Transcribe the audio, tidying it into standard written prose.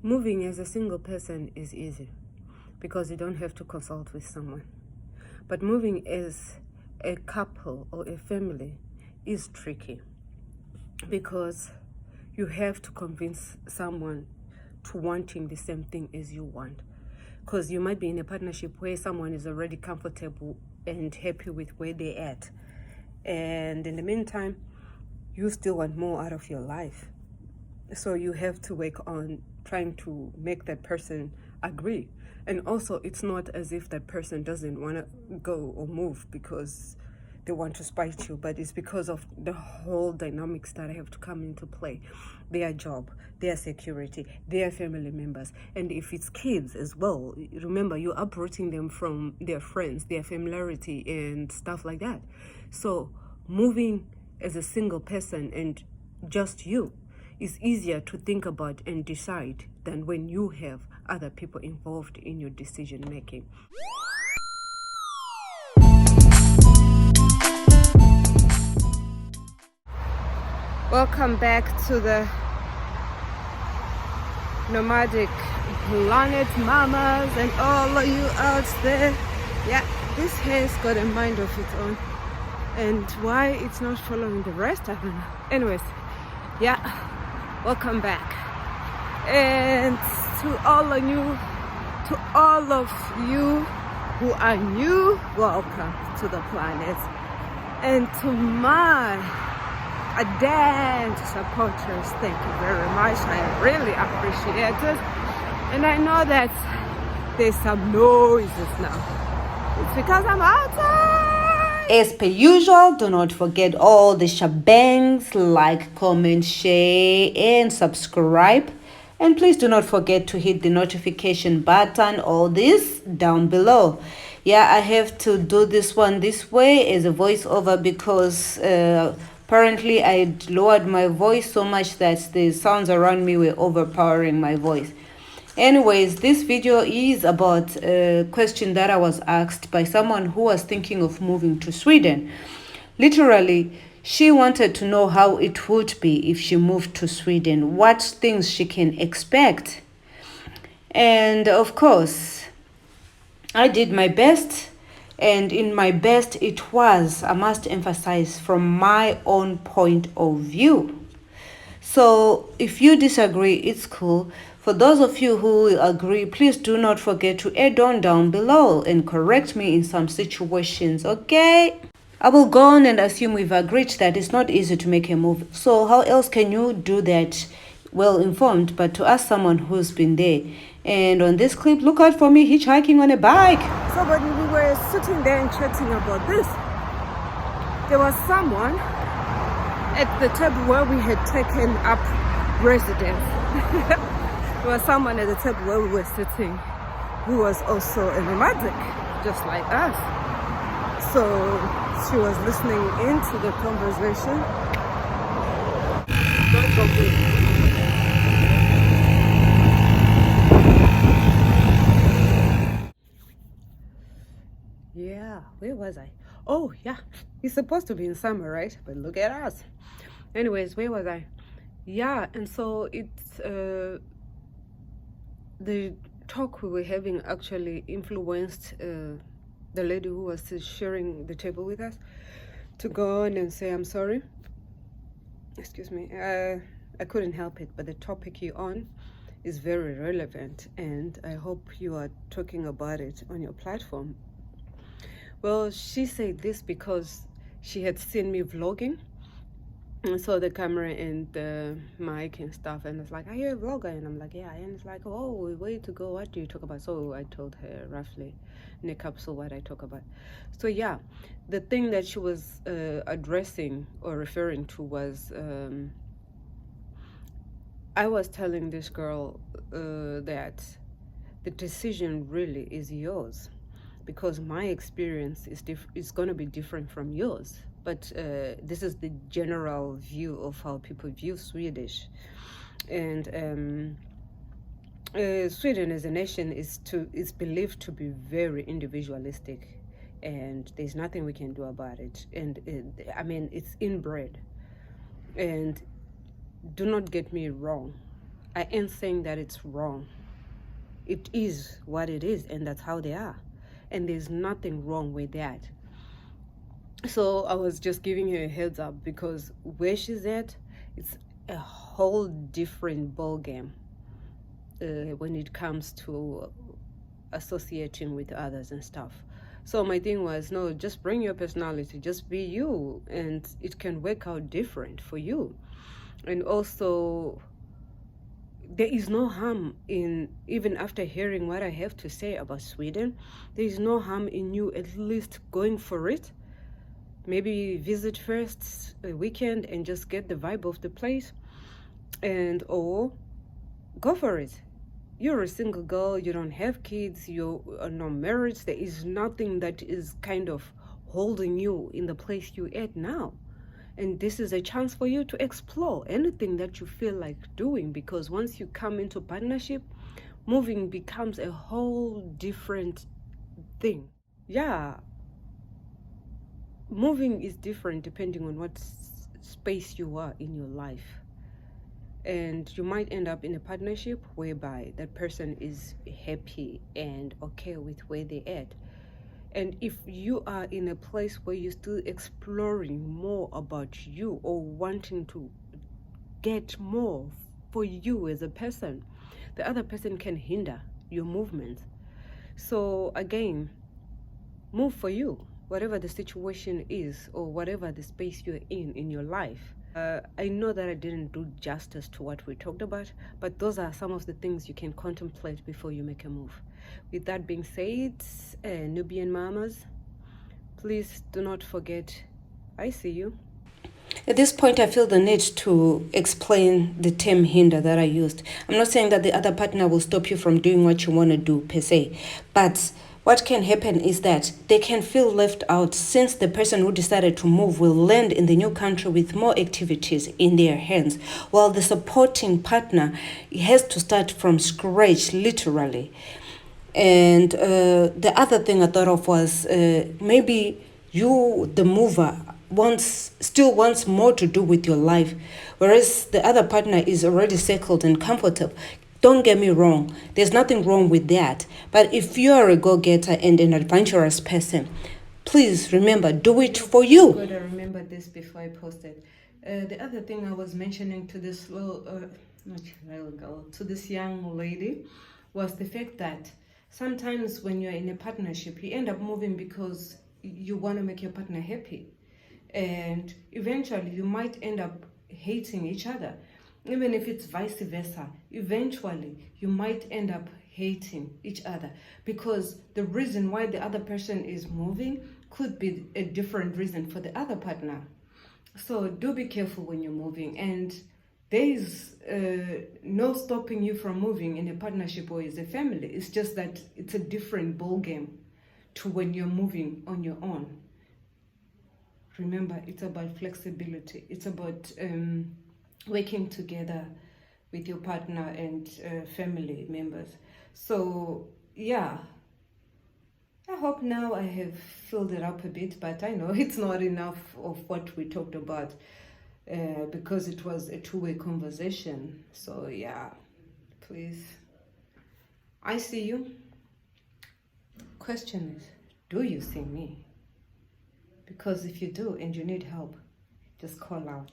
Moving as a single person is easy because you don't have to consult with someone. But moving as a couple or a family is tricky because you have to convince someone to wanting the same thing as you want. Because you might be in a partnership where someone is already comfortable and happy with where they're at. And in the meantime, you still want more out of your life. So you have to work on trying to make that person agree. And also, it's not as if that person doesn't want to go or move because they want to spite you, but it's because of the whole dynamics that have to come into play. Their job, their security, their family members. And if it's kids as well, remember, you're uprooting them from their friends, their familiarity and stuff like that. So moving as a single person and just you is easier to think about and decide than when you have other people involved in your decision making. Welcome back to the nomadic planet mamas and all of you out there. Yeah, this hair's got a mind of its own, and why it's not following the rest, I don't know. Anyways, yeah, welcome back. And to all of you who are new, welcome to the planet. And to my ardent supporters, thank you very much. I really appreciate it. And I know that there's some noises now. It's because I'm outside. As per usual, do not forget all the shebangs, like, comment, share, and subscribe. And please do not forget to hit the notification button, all this down below. Yeah, I have to do this one this way as a voiceover because apparently I lowered my voice so much that the sounds around me were overpowering my voice. Anyways, this video is about a question that I was asked by someone who was thinking of moving to Sweden. Literally, she wanted to know how it would be if she moved to Sweden, what things she can expect. And of course, I did my best, and in my best it was, I must emphasize, from my own point of view. So if you disagree, it's cool. For those of you who agree, please do not forget to add on down below and correct me in some situations, okay? I will go on and assume we've agreed that it's not easy to make a move. So how else can you do that well informed but to ask someone who's been there? And on this clip, look out for me hitchhiking on a bike. So when we were sitting there and chatting about this, there was someone at the table where we had taken up residence. There was someone at the table where we were sitting who was also a nomadic, just like us. So she was listening into the conversation. Yeah, where was I? Oh, yeah, it's supposed to be in summer, right? But look at us. Anyways, where was I? Yeah, and so it's the talk we were having actually influenced the lady who was sharing the table with us to go on and say, I'm sorry. Excuse me. I couldn't help it, but the topic you're on is very relevant, and I hope you are talking about it on your platform. Well, she said this because she had seen me vlogging and saw the camera and the mic and stuff, and it's like, are you a vlogger? And I'm like, yeah. And it's like, oh, where to go, what do you talk about? So I told her roughly in a capsule what I talk about. So yeah, the thing that she was addressing or referring to was I was telling this girl that the decision really is yours, because my experience is going to be different from yours. But this is the general view of how people view Swedish. And Sweden as a nation is believed to be very individualistic, and there's nothing we can do about it. And I mean, it's inbred. And do not get me wrong, I ain't saying that it's wrong. It is what it is, and that's how they are. And there's nothing wrong with that. So I was just giving her a heads up, because where she's at, it's a whole different ball game when it comes to associating with others and stuff. So my thing was, no, just bring your personality, just be you, and it can work out different for you. And also, there is no harm in, even after hearing what I have to say about Sweden, there is no harm in you at least going for it. Maybe visit first a weekend and just get the vibe of the place, and or go for it. You're a single girl, you don't have kids, you are not married. There is nothing that is kind of holding you in the place you're at now. And this is a chance for you to explore anything that you feel like doing, because once you come into partnership, moving becomes a whole different thing. Yeah, moving is different depending on what space you are in your life. And you might end up in a partnership whereby that person is happy and okay with where they're at. And if you are in a place where you're still exploring more about you, or wanting to get more for you as a person, the other person can hinder your movement. So again, move for you, whatever the situation is, or whatever the space you're in your life. I know that I didn't do justice to what we talked about, but those are some of the things you can contemplate before you make a move. With that being said, Nubian mamas, please do not forget, I see you. At this point, I feel the need to explain the term hinder that I used. I'm not saying that the other partner will stop you from doing what you want to do per se, but what can happen is that they can feel left out, since the person who decided to move will land in the new country with more activities in their hands, while the supporting partner has to start from scratch, literally. And the other thing I thought of was maybe you, the mover, still wants more to do with your life, whereas the other partner is already settled and comfortable. Don't get me wrong, there's nothing wrong with that. But if you are a go-getter and an adventurous person, please remember, do it for you. Good, I remember this before I posted. The other thing I was mentioning to this to this young lady, was the fact that sometimes when you're in a partnership, you end up moving because you want to make your partner happy. And eventually you might end up hating each other. Even if it's vice versa, eventually you might end up hating each other, because the reason why the other person is moving could be a different reason for the other partner. So do be careful when you're moving, and there is no stopping you from moving in a partnership or as a family. It's just that it's a different ball game to when you're moving on your own. Remember, it's about flexibility. It's about working together with your partner and family members. So yeah, I hope now I have filled it up a bit, but I know it's not enough of what we talked about because it was a two-way conversation. So yeah, please, I see you. Question is, do you see me? Because if you do and you need help, just call out.